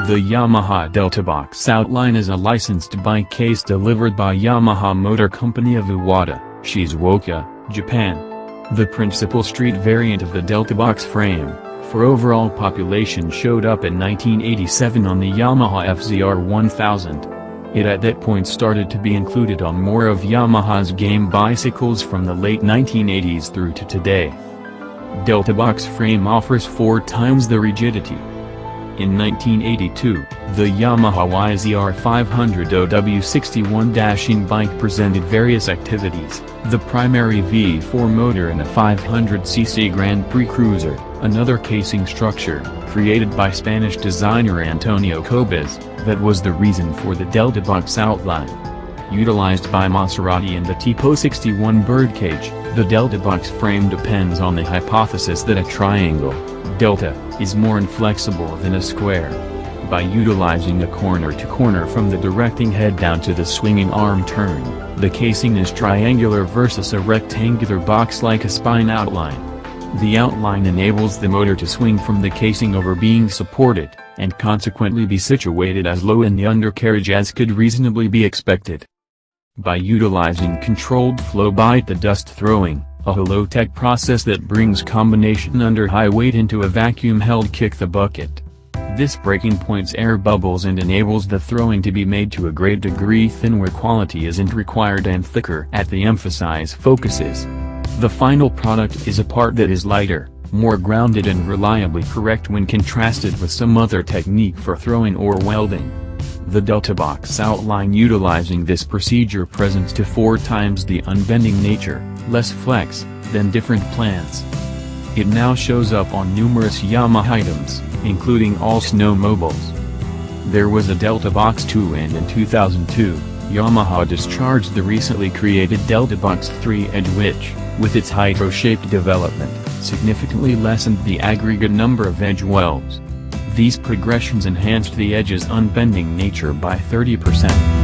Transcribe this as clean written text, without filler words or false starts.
The Yamaha Deltabox Outline is a licensed bike case delivered by Yamaha Motor Company of Iwata, Shizuoka, Japan. The principal street variant of the Deltabox frame, for overall population, showed up in 1987 on the Yamaha FZR 1000. It at that point started to be included on more of Yamaha's game bicycles from the late 1980s through to today. Deltabox frame offers 4 times the rigidity. In 1982, the Yamaha YZR 500 OW61 dashing bike presented various activities: the primary V4 motor in a 500cc Grand Prix cruiser, another casing structure, created by Spanish designer Antonio Cobes, that was the reason for the Deltabox outline. Utilized by Maserati and the Tipo 61 birdcage, the Deltabox frame depends on the hypothesis that a triangle, delta, is more inflexible than a square. By utilizing a corner-to-corner from the directing head down to the swinging arm turn, the casing is triangular versus a rectangular box like a spine outline. The outline enables the motor to swing from the casing over being supported, and consequently be situated as low in the undercarriage as could reasonably be expected. By utilizing controlled flow bite the dust throwing, a holotech process that brings combination under high weight into a vacuum-held kick the bucket. This breaking points air bubbles and enables the throwing to be made to a great degree thin where quality isn't required and thicker at the emphasize focuses. The final product is a part that is lighter, more grounded and reliably correct when contrasted with some other technique for throwing or welding. The Deltabox outline utilizing this procedure presents to 4 times the unbending nature, less flex, than different plans. It now shows up on numerous Yamaha items, including all snowmobiles. There was a Deltabox 2 and in 2002, Yamaha discharged the recently created Deltabox 3 Edge which, with its hydro-shaped development, significantly lessened the aggregate number of edge welds. These progressions enhanced the edge's unbending nature by 30%.